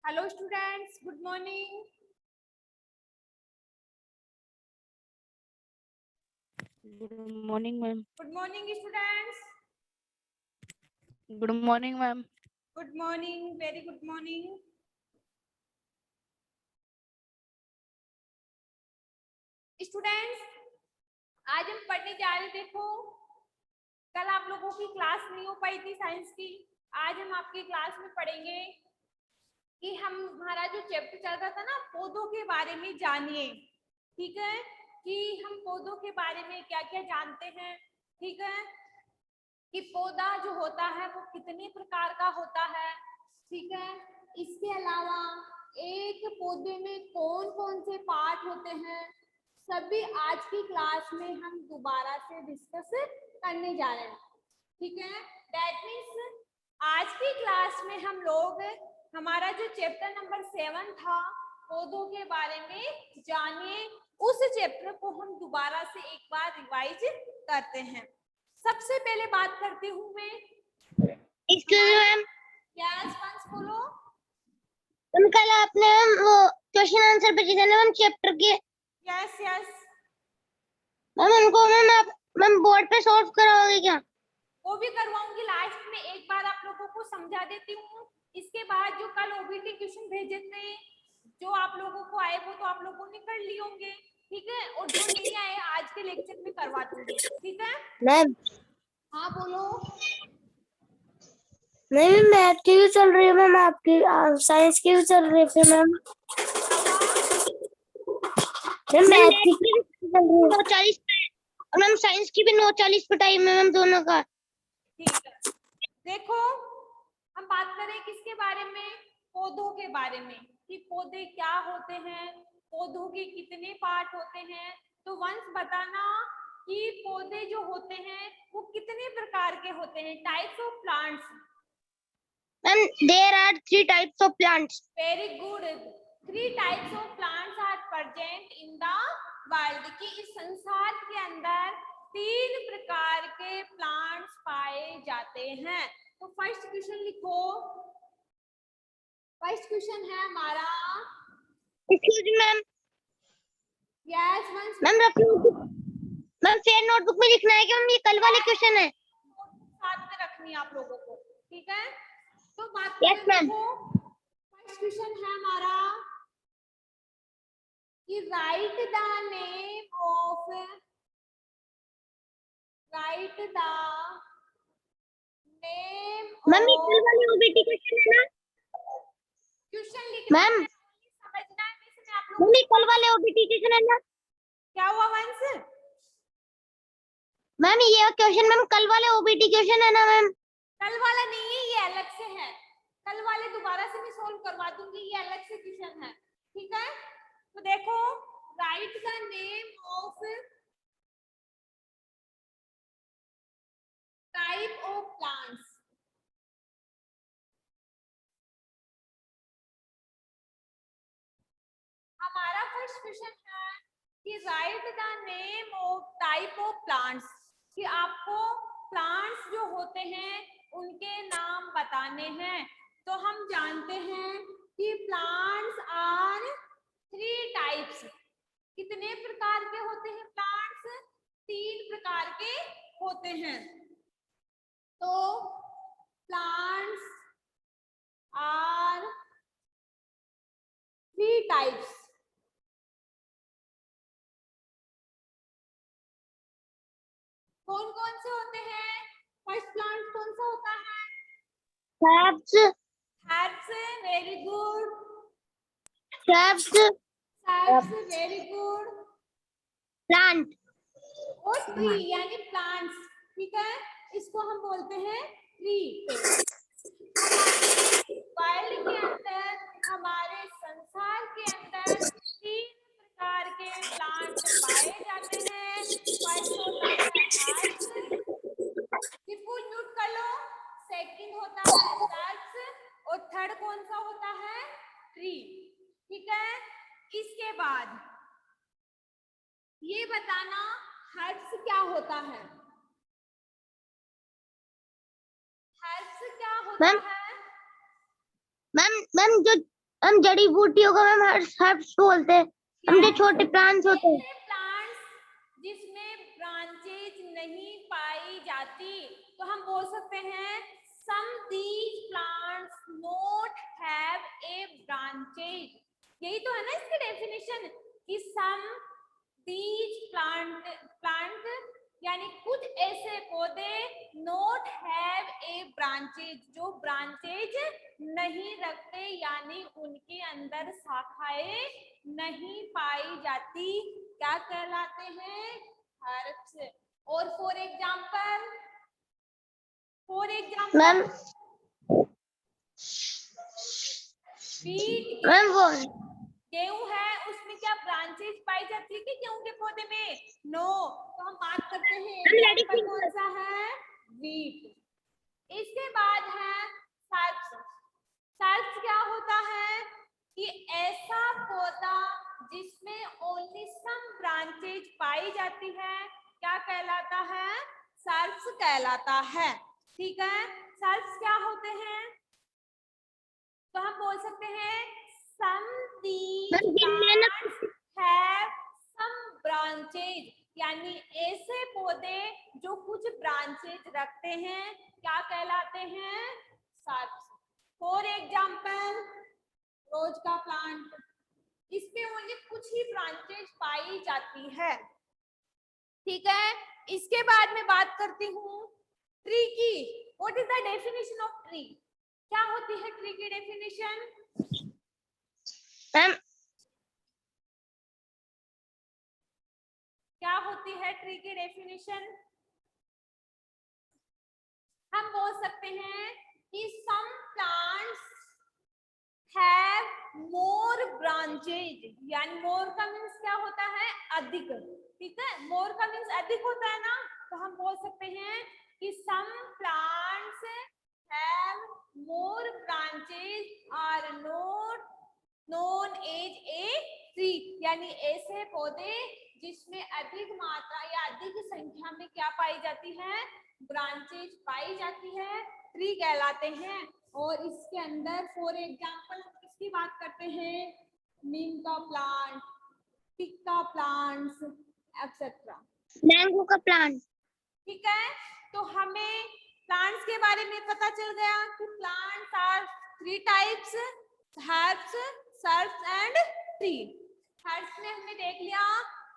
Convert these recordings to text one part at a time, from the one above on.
Hello students, good morning. Good morning, ma'am. Good morning students. Good morning, ma'am. Good morning, very good morning. Students, आज हम पढ़ने जा रहे, देखो कल आप लोगों की क्लास नहीं हो पाई थी साइंस की। आज हम आपकी क्लास में पढ़ेंगे कि हमारा जो चैप्टर चल रहा था ना, पौधों के बारे में जानिए। ठीक है, कि हम पौधों के बारे में क्या क्या जानते हैं। ठीक है, कि पौधा जो होता है वो कितने प्रकार का होता है। ठीक है, इसके अलावा एक पौधे में कौन कौन से पार्ट होते हैं, सभी आज की क्लास में हम दोबारा से डिस्कस करने जा रहे हैं। ठीक है, दैट मीन्स आज की क्लास में हम लोग हमारा जो चैप्टर नंबर 7 था पौधों के बारे में जानिए, उस चैप्टर को हम दोबारा से एक बार रिवाइज करते हैं। सबसे पहले बात करती हूँ मैं, मैम यस वंस बोलो। मैम कल आपने वो क्वेश्चन आंसर भेजे थे ना मैम चैप्टर के। यस यस, मैम उनको मैम आप मैम बोर्ड पे सॉल्व कराओगे क्या? वो भी करवाऊंगी। लास्ट में एक बार आप लोगों को समझा देती हूँ। इसके बाद जो कल ओबीटी क्वेश्चन भेजे थे, जो आप लोगों को आए वो तो आप लोगों ने कर लिए होंगे। ठीक है, और जो नहीं आए आज के लेक्चर में करवा दूंगी। ठीक है मैम हाँ बोलो। नहीं मैथ की भी चल रही है मैम, आपकी साइंस की भी चल रही है फिर मैम। मैथ की भी चल रही है 9:40 और मैम साइंस की भी 9:40 पे टाइम है मैम दोनों का। ठीक है, देखो हम बात करें किसके बारे में, पौधों के बारे में, कि पौधे क्या होते हैं, पौधों के कितने पार्ट होते हैं। तो वंस बताना कि पौधे जो होते हैं वो कितने प्रकार के होते हैं, types of plants. Ma'am there are 3 types of plants. Very good, 3 types of plants are present in the world, कि इस संसार के अंदर 3 प्रकार के प्लांट्स पाए जाते हैं। तो फर्स्ट क्वेश्चन लिखो। फर्स्ट क्वेश्चन है हमारा, excuse me ma'am. Yes once ma'am ma'am fair notebook में लिखना है कि मैम ये कल वाले क्वेश्चन है? साथ में रखनी है आप लोगों को। ठीक है, तो बात यस करें, मैम। देखो फर्स्ट क्वेश्चन है हमारा कि write the name of, right the name ma'am ये ऑफ, कल वाले ओबीटी क्वेश्चन है ना क्वेश्चन लिखना मैम? है, समझना है। इसमें आप लोगों मैम ये को कल वाले ओबीटी क्वेश्चन है ना? क्या हुआ वंस? मैम ये क्वेश्चन मैम कल वाले ओबीटी क्वेश्चन है ना मैम? कल वाला नहीं है, ये अलग से है। कल वाले दोबारा से मैं सोल्व करवा दूंगी, ये अलग से क्वेश्चन है। ठीक है, तो देखो right the name of type of plants. हमारा फर्स्ट क्वेश्चन है कि write the name of type of plants, कि आपको प्लांट्स जो होते हैं उनके नाम बताने हैं। तो हम जानते हैं कि प्लांट्स आर 3 टाइप्स। कितने प्रकार के होते हैं प्लांट्स? 3 प्रकार के होते हैं। तो प्लांट्स आर 3 टाइप्स। कौन कौन से होते हैं? फर्स्ट प्लांट कौन सा होता है? Herbs, herbs, very good. shrubs, herbs, very good. plant. और ट्री यानी प्लांट्स। ठीक है, इसको हम बोलते हैं ट्री। वर्ल्ड के अंदर, हमारे संसार के अंदर 3 प्रकार के प्लांट पाए जाते हैं। फर्स्ट होता है हर्ब्स, बिल्कुल नोट कर लो। सेकंड होता है सर्ब्स और थर्ड कौन सा होता है? ट्री। ठीक है, इसके बाद ये बताना हर्ब्स क्या होता है? हर्ब्स क्या होता मैम है? मैम मैम जो हम जड़ी बूटियों को मैम हर्ब्स बोलते हैं। हम जो छोटे प्लांट्स होते हैं प्लांट्स जिसमें ब्रांचेज नहीं पाई जाती, तो हम बोल सकते हैं some these plants not have a branches। यही तो है ना इसकी डेफिनेशन कि some these plant यानी कुछ ऐसे पौधे नोट हैव ए ब्रांचेज, जो ब्रांचेज नहीं रखते यानी उनके अंदर शाखाएं नहीं पाई जाती, क्या कहलाते हैं? हर्ब्स। और for example ma'am. Wheat ma'am वो गेहूं है, उसमें क्या ब्रांचेज पाई जाती है कि गेहूं के पौधे में? नो। तो हम बात करते हैं एग्जाम्पल कौन सा है? वीट। इसके बाद है सर्प्स। सर्प्स क्या होता है कि ऐसा पौधा जिसमें ओनली सम ब्रांचेज पाई जाती है, क्या कहलाता है? सर्प्स कहलाता है। ठीक है, सर्प्स क्या होते हैं? तो हम बोल सकते हैं some these plants have some branches, यानी ऐसे पौधे जो कुछ ब्रांचेज रखते हैं, क्या कहलाते हैं? सर्प्स। फॉर एग्जाम्पल रोज का प्लांट, इसमें ओनली कुछ ही ब्रांचेज पाई जाती है। ठीक है, इसके बाद मैं बात करती हूँ ट्री की। What is the definition of tree? क्या होती है ट्री की डेफिनेशन? मैम क्या होती है ट्री की डेफिनेशन? हम बोल सकते हैं कि some plants have more branches, यानी मोर का मीन्स क्या होता है? अधिक। ठीक है, मोर का मीन्स अधिक होता है ना, तो हम बोल सकते हैं कि some plants have more branches are not known as a tree, यानी ऐसे पौधे जिसमें अधिक मात्रा या अधिक संख्या में क्या पाई जाती है? ब्रांचेज पाई जाती है, ट्री कहलाते हैं। और इसके अंदर फॉर एग्जांपल हम किसकी बात करते हैं? नीम का प्लांट, टिक का प्लांट्स एक्सेट्रा। मैंगो का प्लांट। ठीक है, तो हमें प्लांट्स के बारे में पता चल गया कि plants are 3 types, herbs, shrubs and tree. Herbs में हमने देख लिया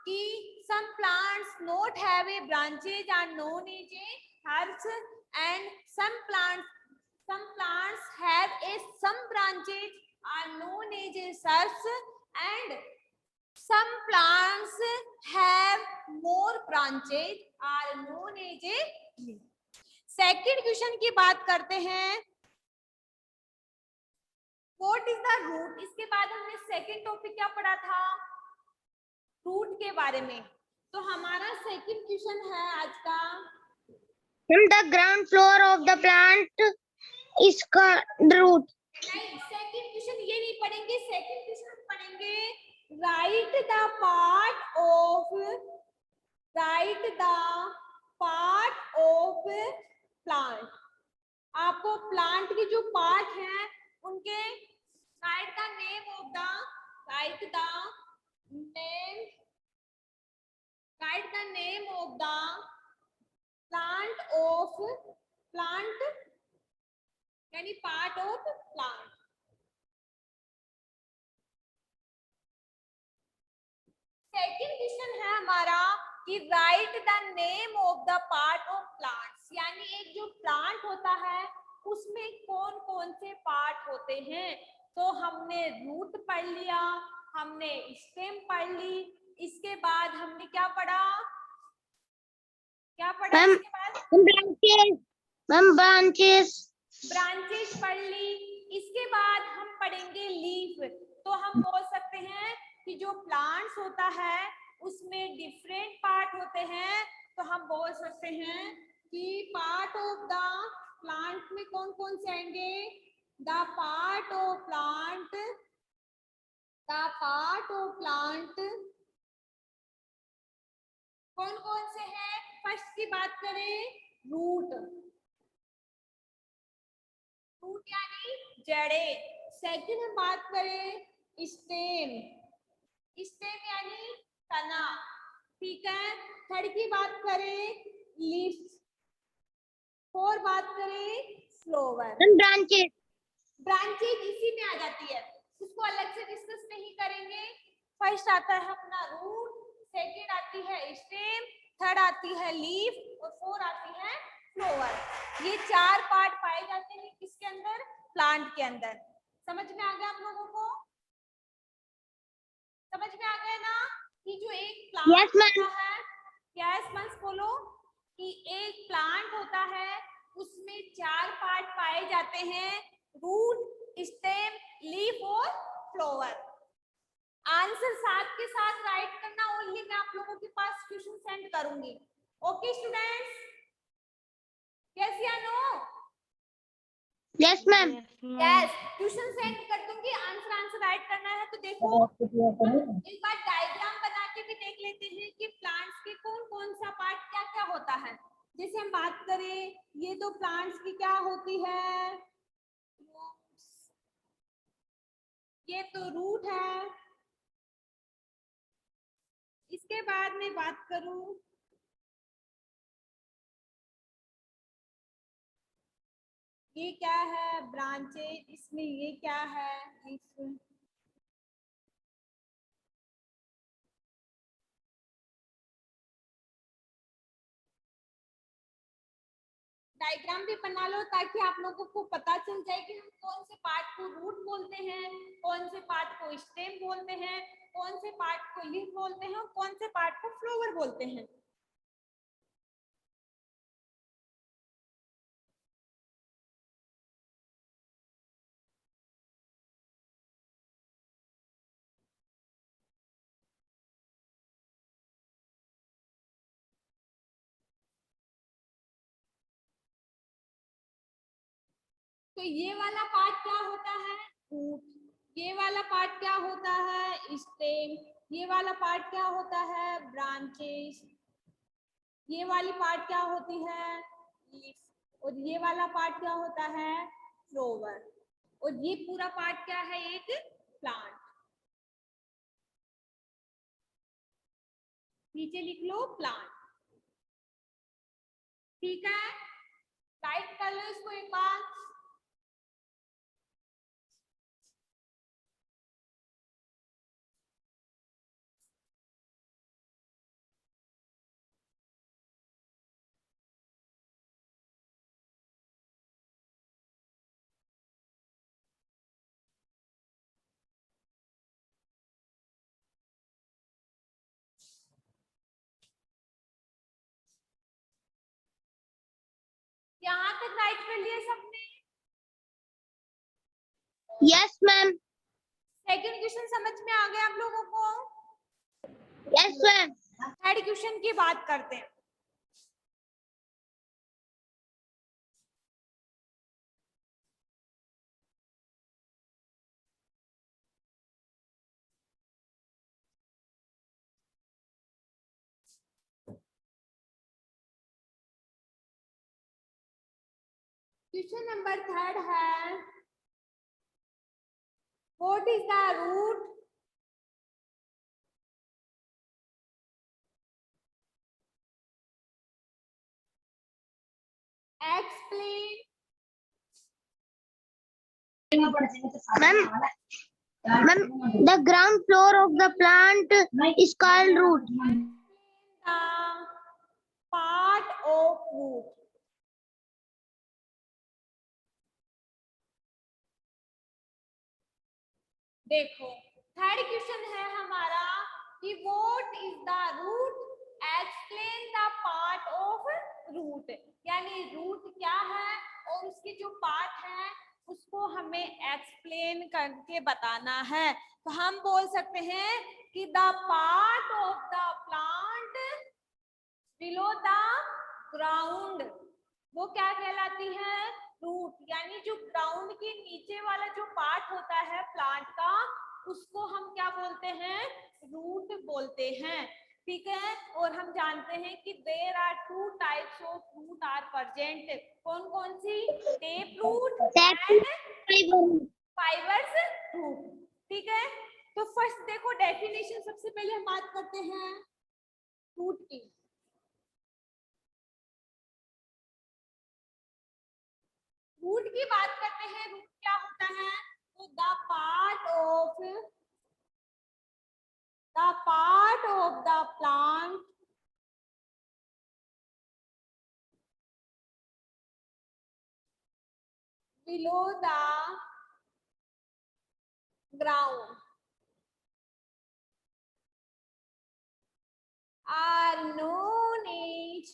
कि some plants not have a branches are known as a herbs, and some plants have a some branches are known as a herbs, and some plants have more branches are known as a tree। Second question की बात करते हैं, what is the root. इसके बाद हमने second topic क्या पढ़ा था? रूट के बारे में। तो हमारा सेकंड क्वेश्चन है आज का, the ground floor of the plant is called root. नहीं, सेकंड क्वेश्चन ये नहीं पढ़ेंगे। सेकंड क्वेश्चन पढ़ेंगे write the part of plant. आपको प्लांट के जो पार्ट हैं उनके write the name of the plant यानी part of plant. Second question है हमारा कि write the name of the part of plants, यानी एक जो प्लांट होता है उसमें कौन कौन से पार्ट होते हैं। तो हमने रूट पढ़ लिया, हमने स्टेम पढ़ ली, इसके बाद हमने क्या पढ़ा? इसके बाद ब्रांचेस पढ़ ली। इसके बाद हम पढ़ेंगे लीफ। तो हम बोल सकते हैं कि जो प्लांट्स होता है उसमें डिफरेंट पार्ट होते हैं, तो हम बोल सकते हैं कि पार्ट ऑफ द प्लांट में कौन कौन से आएंगे? द पार्ट ऑफ प्लांट कौन कौन से हैं? फर्स्ट की बात करें, रूट यानी जड़ें। सेकंड हम बात करें स्टेम, स्टेम यानी तना, ठीक है। थर्ड की बात करें लीफ, फोर बात करें फ्लावर। ब्रांचेस, ब्रांचेज इसी में आ जाती है, उसको अलग से डिस्कस नहीं करेंगे। फर्स्ट आता है अपना रूट, सेकंड आती है स्टेम, थर्ड आती है लीफ और फोर आती है फ्लावर। ये चार पार्ट पाए जाते हैं किसके अंदर, प्लांट के अंदर। समझ में आ गया आप लोगों को? समझ में आ गया ना कि जो एक प्लांट होता है, यस मत बोलो, कि एक प्लांट होता है उसमें चार पार्ट पाए जाते हैं, रूट, स्टेम, लीफ और फ्लावर। आंसर साथ के साथ राइट करना, ओनली मैं आप लोगों के पास क्वेश्चन सेंड करूंगी। ओके स्टूडेंट्स, यस या no? Yes ma'am, yes, tuition send कर दूंगी, आंसर राइट करना है। तो देखो एक बार डायग्राम बना के भी देख लेते हैं कि प्लांट्स के कौन कौन सा पार्ट क्या क्या होता है। जैसे हम बात करें, ये तो प्लांट्स की क्या होती है, ये तो रूट है। इसके बाद में बात करूं, ये क्या है ब्रांचेज, इसमें ये क्या है, डायग्राम भी बना लो ताकि आप लोगों को पता चल जाए कि हम कौन से पार्ट को रूट बोलते हैं, कौन से पार्ट को स्टेम बोलते हैं, कौन से पार्ट को लीफ बोलते हैं और कौन से पार्ट को फ्लावर बोलते हैं। तो ये वाला पार्ट क्या होता है, रूट, ये वाला पार्ट क्या होता है, स्टेम, ये वाला पार्ट क्या होता है, ब्रांचेस, ये वाली पार्ट क्या होती है, लीफ, और ये वाला पार्ट क्या होता है, फ्लावर, और ये पूरा पार्ट क्या है, एक प्लांट। नीचे लिख लो प्लांट, ठीक है। राइट कर लो इसको एक बार। यहाँ तक राइट कर लिया सबने? यस मैम, सेकंड क्वेश्चन समझ में आ गया आप लोगों को? Yes ma'am. थर्ड क्वेश्चन की बात करते हैं। क्वेश्चन नंबर थर्ड है, what is the root explain, Ma'am, the ground floor of the plant is called root. the part of root। देखो थर्ड क्वेश्चन है हमारा कि what is the root, explain the part of root, यानी root क्या है और उसके जो पार्ट है उसको हमें एक्सप्लेन करके बताना है। तो हम बोल सकते हैं कि the part of the plant below the ground, वो क्या कहलाती है, रूट, यानी जो ग्राउंड के नीचे वाला जो पार्ट होता है प्लांट का उसको हम क्या बोलते हैं, रूट बोलते हैं, ठीक है। और हम जानते हैं कि there are two types of root are present, कौन कौन सी, टेप रूट एंड फाइबर्स देखो डेफिनेशन सबसे पहले हम बात करते हैं रूट की। रूट की बात करते हैं, रूट क्या होता है? तो the part of the plant below the ground are known as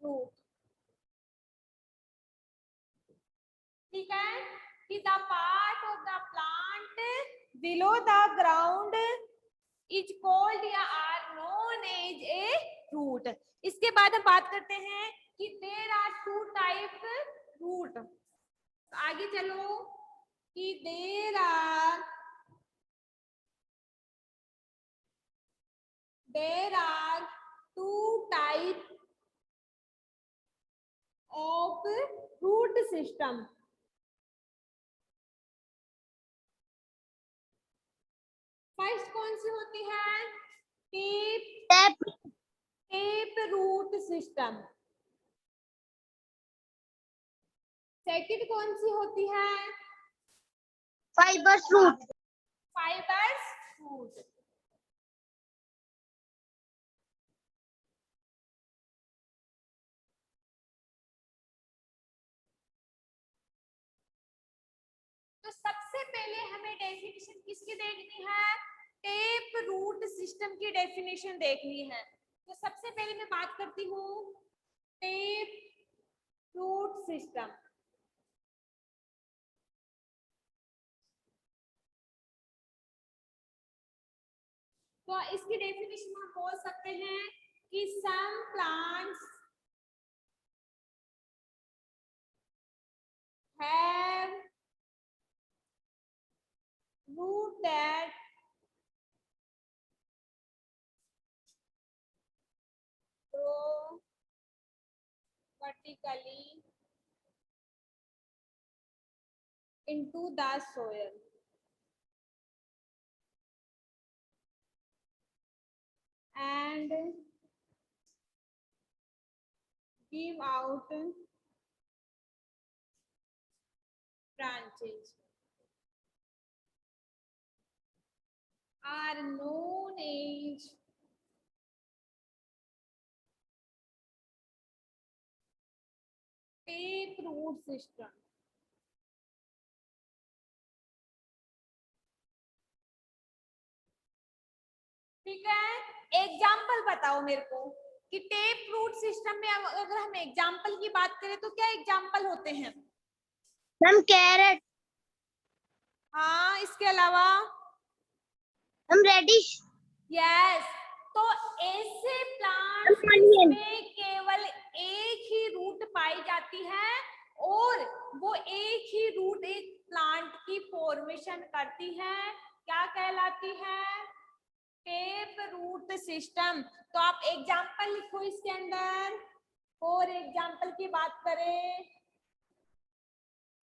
root। ठीक है, कि the part of the plant below the ground is called या are known as a root. इसके बाद हम बात करते हैं कि there are two type root. आगे चलो कि there are two type of root system. First कौन सी होती है? Tap root system. सेकंड कौन सी होती है? Fibrous root. Fibrous root. तो सबसे पहले हमें डेफिनेशन किसकी देखनी है? टेप रूट सिस्टम की डेफिनेशन देखनी है। तो सबसे पहले मैं बात करती हूँ टेप रूट सिस्टम। तो इसकी डेफिनेशन हम बोल सकते हैं कि some plants have root that grow vertically into the soil and give out branches are known as tape root system। ठीक है, एग्जाम्पल बताओ मेरे को कि टेप रूट सिस्टम में अगर हम एग्जाम्पल की बात करें तो क्या एग्जाम्पल होते हैं? Ma'am carrot. हाँ, इसके अलावा हम रेडिश। यस। तो ऐसे प्लांट्स Onion। में केवल एक ही रूट पाई जाती है और वो एक ही रूट एक प्लांट की फॉर्मेशन करती है, क्या कहलाती है? Tap root system. तो आप एग्जाम्पल लिखो इसके अंदर। और एग्जाम्पल की बात करें,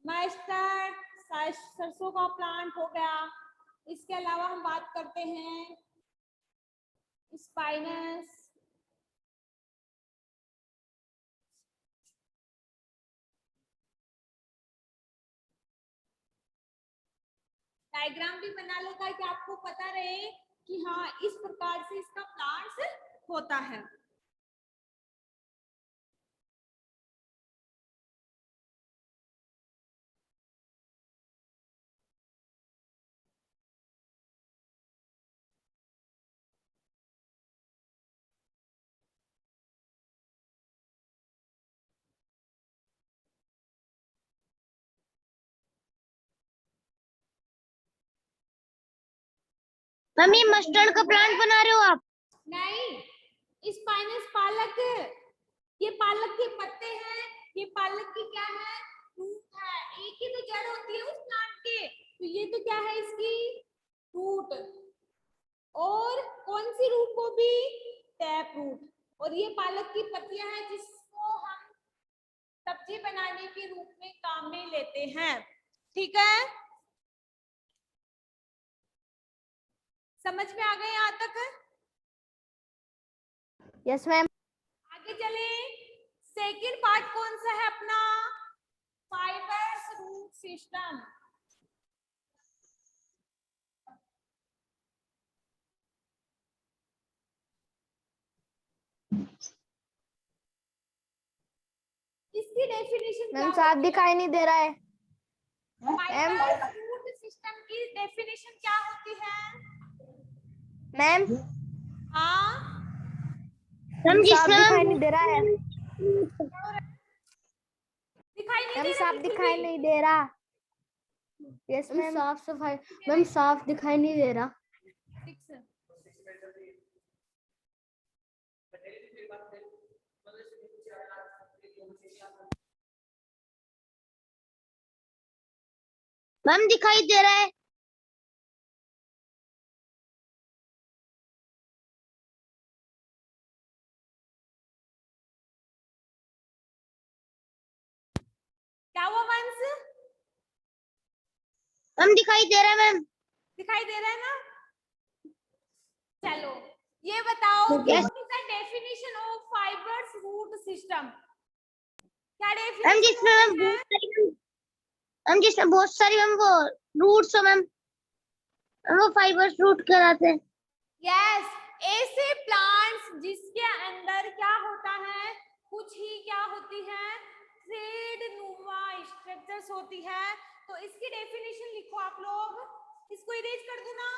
मस्टर्ड सरसों का प्लांट हो गया। इसके अलावा हम बात करते हैं स्पाइनस, डायग्राम भी बना लो ताकि आपको पता रहे कि हाँ इस प्रकार से इसका प्लांट्स होता है। मम्मी मस्टर्ड का प्लांट बना रहे हो आप? नहीं, स्पाइनस पालक, ये पालक के पत्ते हैं, ये पालक की क्या है? रूट है। एक ही तो जड़ होती है उस प्लांट के, तो ये तो क्या है इसकी? रूट। और कौन सी रूट? को भी टैप रूट। और ये पालक की पत्तियां हैं जिसको हम सब्जी बनाने के रूप में काम में लेते हैं। ठीक है, समझ में आ गए यहाँ तक? Yes ma'am. आगे चले, सेकंड पार्ट कौन सा है अपना? Fibrous root system. इसकी डेफिनेशन मैम साफ दिखाई नहीं दे रहा है। फाइबर्स रूट सिस्टम की डेफिनेशन क्या होती है? मैम हाँ, मैम साफ दिखाई नहीं दे रहा है। दिखाई नहीं मैम दे रहा साफ बिल्कुल दिखाई भी? नहीं दे रहा। Yes ma'am. साफ सफाई मैम साफ दिखाई नहीं दे रहा। मैम दिखाई दे रहा है। क्या हुआ वंश? मैम दिखाई दे रहा है मैम। दिखाई दे रहा है ना? चलो ये बताओ कि Yes. What is the definition of fibrous root system? क्या मैम जिसमें मैम डेफिनेशन? मैम जिसमें बहुत सारी मैम वो रूट्स हो मैम, वो फाइबर्स रूट कहलाते हैं। यस, ऐसे प्लांट्स जिसके अंदर क्या होता है, कुछ ही क्या होती है, थ्रेड नुमा स्ट्रक्चर्स होती है। तो इसकी डेफिनेशन लिखो आप लोग। इसको इरेज कर दूं ना?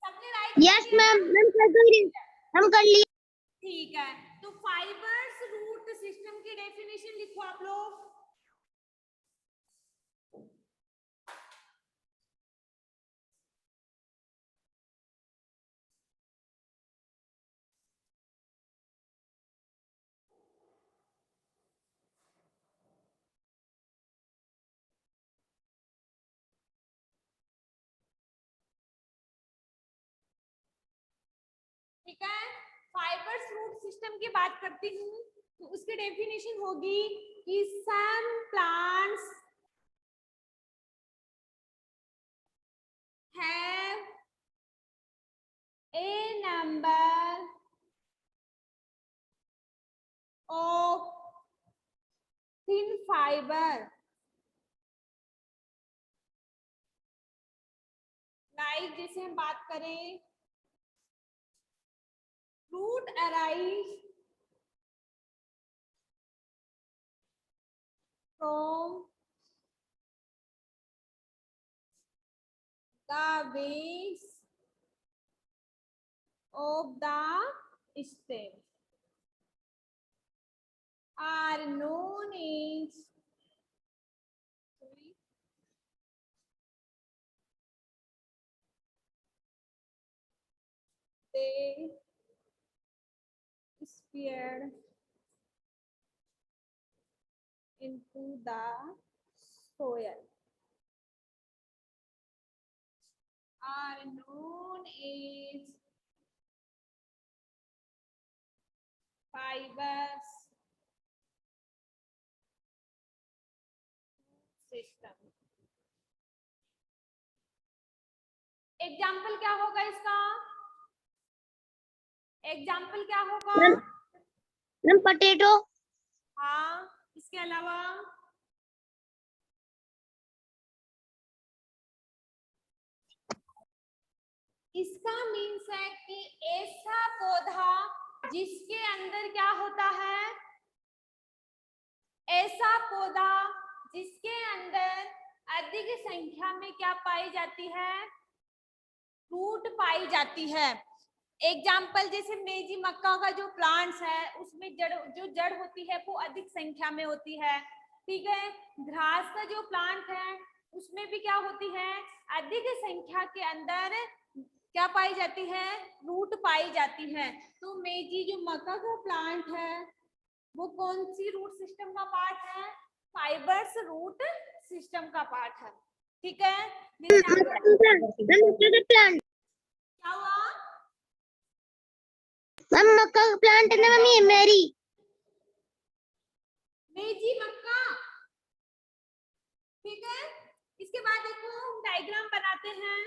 सबने राइट यस मैम। मैम हम कर लिए। ठीक है, तो फाइबर्स रूट सिस्टम की डेफिनेशन लिखो आप लोग। ठीक है, फाइबर्स रूट सिस्टम की बात करती हूँ तो उसकी डेफिनेशन होगी कि some plants have a number of thin fiber like जैसे हम बात करें root arise from the base of the stem are known as they speared into the soil are known as fibers system। Example क्या होगा इसका? Example क्या होगा? Ma'am potato. हाँ, इसके अलावा इसका मीन्स है कि ऐसा पौधा जिसके अंदर क्या होता है, ऐसा पौधा जिसके अंदर अधिक संख्या में क्या पाई जाती है, रूट पाई जाती है। एग्जाम्पल जैसे मेजी मक्का का जो प्लांट्स है उसमें जो जड़ होती है वो अधिक संख्या में होती है। ठीक है, घास का जो प्लांट है उसमें भी क्या होती है, अधिक संख्या के अंदर क्या पाई जाती है, रूट पाई जाती है। तो मेजी जो मक्का का प्लांट है वो कौन सी रूट सिस्टम का पार्ट है, फाइबर्स रूट सिस्टम का पार्ट है। ठीक है, क्या हुआ? मैम मक्का का प्लांट है ना मम्मी, मेरी मेजी मक्का। ठीक है, इसके बाद देखो हम डायग्राम बनाते हैं।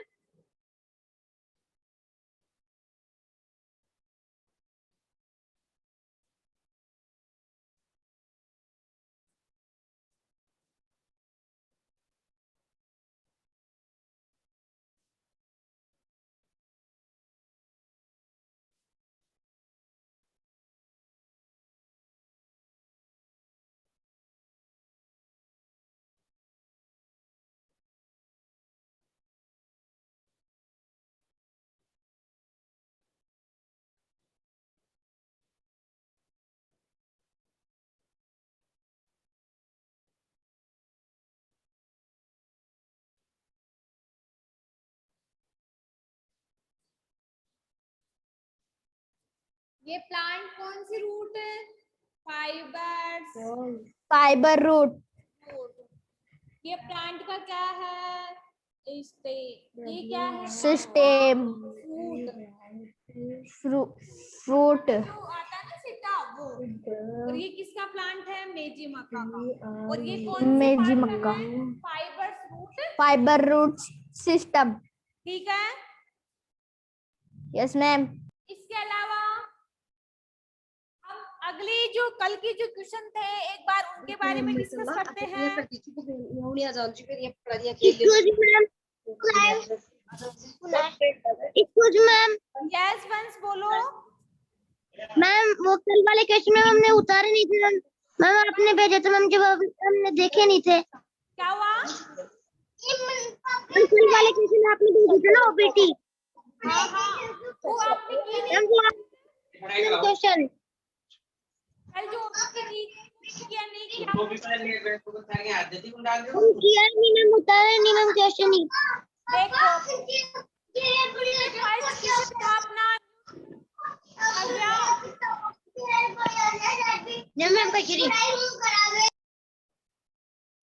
ये प्लांट कौन सी रूट है? Fibrous fibre root. रूट। ये प्लांट का क्या है? स्टेम। ये क्या है? सिस्टम। फ्रूट। जो आता है ना सीता वो। और ये किसका प्लांट है? मेजी मक्का का। और ये कौन से मेजी part का मक्का। है? Fibrous root. Fibre root system. ठीक है, यस मैम। इसके अलावा हम अगली जो कल की जो क्वेश्चन थे एक बार उनके बारे में डिस्कस करते हैं। मैम यस वंस बोलो। मैम वो कल वाले क्वेश्चन में हमने उतारे नहीं थे मैम। मैम आपने भेजे थे मैम, जब हमने देखे नहीं थे। क्या हुआ? कल वाले क्वेश्चन आपने भेजे थे ना ओबीटी। हाँ हाँ, वो आपने की नहीं मैम वो क्वेश्चन कल जो की किया नहीं किया? हम किया नहीं मैम, उतारे नहीं मैम क्वेश्चन ही। देखो फर्स्ट क्वेश्चन था अपना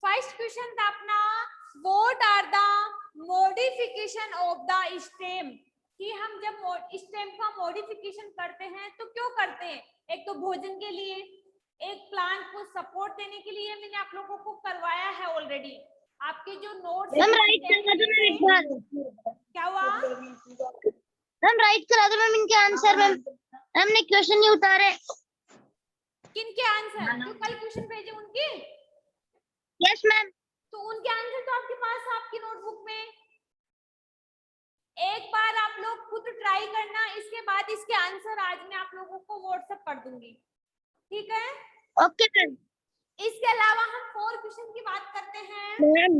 फर्स्ट क्वेश्चन था अपना what are the modification of the stem. कि हम जब स्टेम का मॉडिफिकेशन करते हैं तो क्यों करते हैं? एक तो भोजन के लिए, एक प्लांट को सपोर्ट देने के लिए। मैंने आप लोगों को करवाया है ऑलरेडी। आपके जो नोट्स मैम राइट करा दो मैम एक बार। क्या हुआ? मैम राइट करा दो मैम इनके आंसर। मैम हमने क्वेश्चन नहीं उतारे। किनके आंसर? जो कल क्वेश्चन भेजे उनके? Yes ma'am. तो उनके आंसर तो आपके पास है आपकी नोटबुक में। एक बार आप लोग खुद ट्राई करना, इसके बाद इसके आंसर आज मैं आप लोगों को व्हाट्सएप कर दूंगी। ठीक है, ओके मैम। इसके अलावा हम 4 क्वेश्चन की बात करते हैं। मैम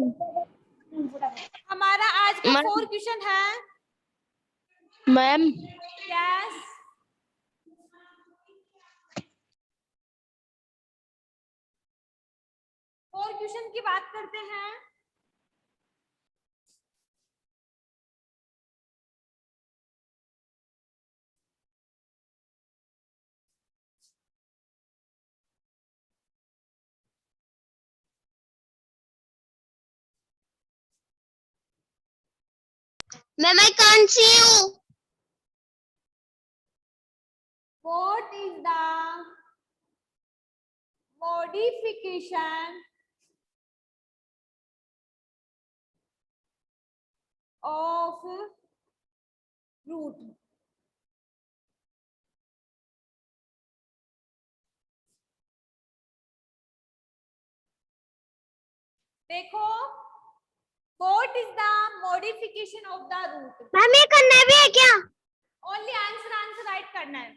हमारा आज का 4 क्वेश्चन है। मैम यस, और क्वेश्चन की बात करते हैं। Ma'am I can't see you. What is the modification of root? देखो, what is the modification of the root? Ma'am ये करना भी है क्या? ओनली आंसर राइट करना है।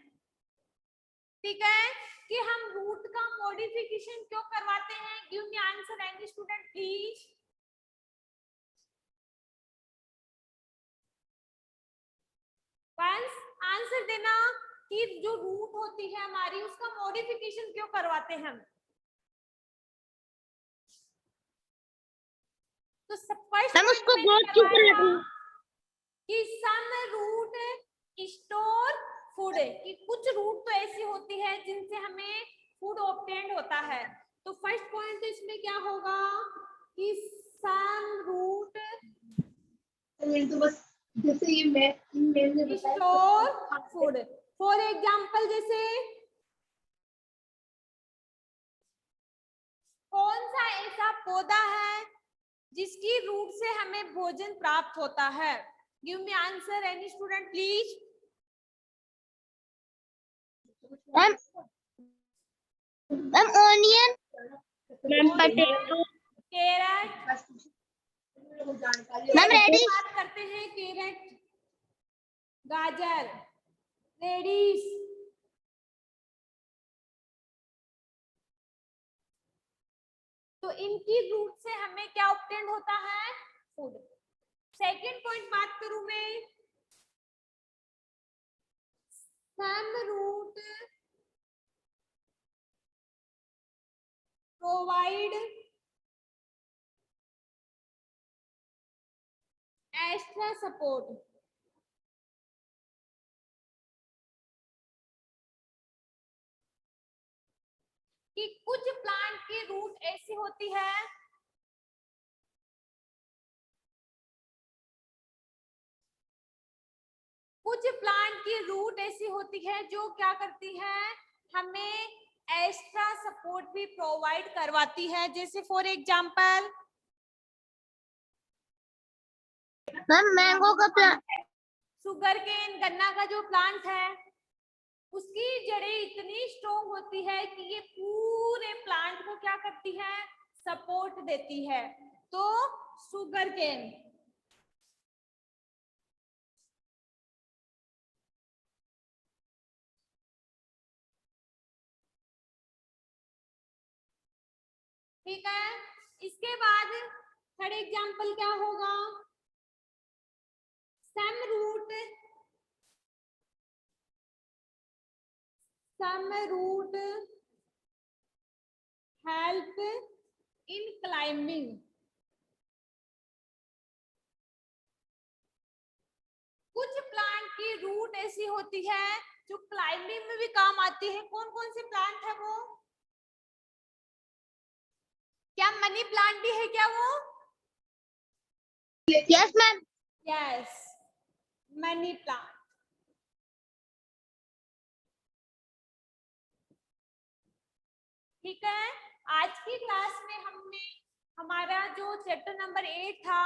ठीक है, कि हम रूट का मॉडिफिकेशन क्यों करवाते हैं? Give me answer any student please. Once answer देना कि जो रूट होती है हमारी उसका मॉडिफिकेशन क्यों करवाते हैं हम। तो फर्स्ट मैम उसको ग्रोथ क्यों कराते हैं? कि सम रूट स्टोर फूड, कि कुछ रूट तो ऐसी होती है जिनसे हमें फूड ऑब्टेन्ड होता है। तो फर्स्ट पॉइंट तो इसमें क्या होगा कि सम रूट तो बस जैसे ये मैं स्टोर फूड। फॉर एग्जांपल जैसे कौन सा ऐसा पौधा है जिसकी रूट से हमें भोजन प्राप्त होता है? Give me answer any student please. Ma'am onion. Ma'am potato. Carrot. Ma'am radish. बात करते हैं कैरेट, गाजर, रेडिश। तो इनकी रूट से हमें क्या ऑब्टेन होता है? फूड। सेकेंड पॉइंट बात करूं मैं, सम रूट प्रोवाइड एक्स्ट्रा सपोर्ट। कि कुछ प्लांट की रूट ऐसी होती है जो क्या करती है, हमें एक्स्ट्रा सपोर्ट भी प्रोवाइड करवाती है। जैसे फॉर एग्जांपल मैम मैंगो का प्लांट। शुगर केन, गन्ना का जो प्लांट है उसकी जड़ें इतनी स्ट्रॉन्ग होती है कि ये पूरे प्लांट को क्या करती है? सपोर्ट देती है। तो शुगर केन। ठीक है, इसके बाद थर्ड एग्जांपल क्या होगा? सम रूट हेल्प इन क्लाइंबिंग। कुछ प्लांट की रूट ऐसी होती है जो क्लाइंबिंग में भी काम आती है। कौन कौन से प्लांट है वो? क्या मनी प्लांट भी है क्या वो? Yes ma'am. Yes, money plant. ठीक है, आज की क्लास में हमने हमारा जो चैप्टर नंबर 8 था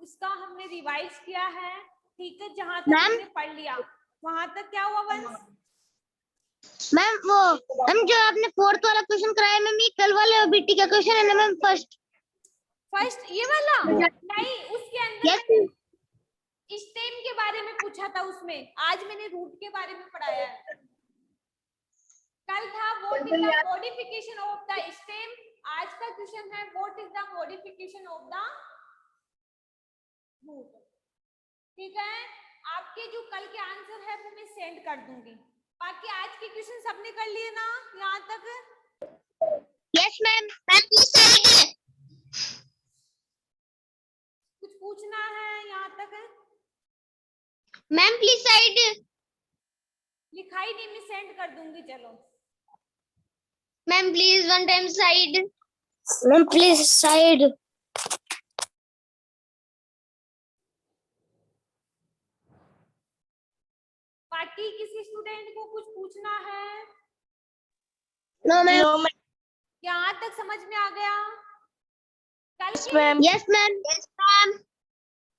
उसका हमने रिवाइज किया है। ठीक है, जहां तक मैम? हमने पढ़ लिया वहां तक क्या हुआ वंश? मैम वो मैम जो आपने फोर्थ वाला क्वेश्चन कराया मैम, ये कल वाले ओबीटी का क्वेश्चन है ना मैम? फर्स्ट ये वाला नहीं, उसके अंदर यस मैंने स्टेम के बारे में पूछा था उसमें। आज मैंने रूट के बारे में पढ़ाया है। कल था what is the modification of the stem, आज का क्वेश्चन है what is the modification of the root. ठीक है, आपके जो कल के आंसर है वो मैं सेंड कर दूंगी। बाकी आज के क्वेश्चन सबने कर लिए ना यहाँ तक? Yes ma'am. Ma'am please side. कुछ पूछना है यहाँ तक? Ma'am please side. लिखाई नहीं, मैं सेंड कर दूंगी। चलो ma'am please one time side. Ma'am please side. बाकी किसी स्टूडेंट को कुछ पूछना है? No ma'am. यहाँ तक समझ में आ गया? कल यस के ma'am. Yes ma'am. Yes ma'am.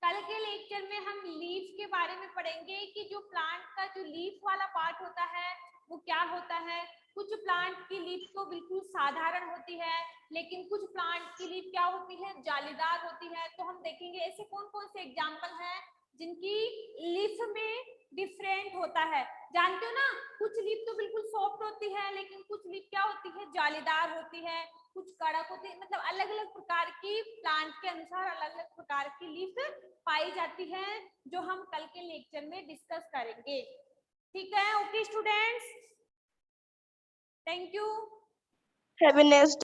कल के लेक्चर में हम लीफ के बारे में पढ़ेंगे कि जो प्लांट का जो लीफ वाला पार्ट होता है वो क्या होता है। कुछ प्लांट की लीफ तो बिल्कुल साधारण होती है, लेकिन कुछ प्लांट की लीफ क्या होती है? जालीदार होती है। तो हम देखेंगे ऐसे कौन कौन से एग्जाम्पल हैं जिनकी लीफ में डिफरेंट होता है। जानते हो ना, कुछ लीफ तो बिल्कुल सॉफ्ट होती है, लेकिन कुछ लीफ क्या होती है? जालीदार होती है, कुछ कड़क होती है। मतलब अलग अलग प्रकार की प्लांट के अनुसार अलग अलग प्रकार की लीफ पाई जाती है, जो हम कल के लेक्चर में डिस्कस करेंगे। ठीक है, okay students, thank you. Have a nice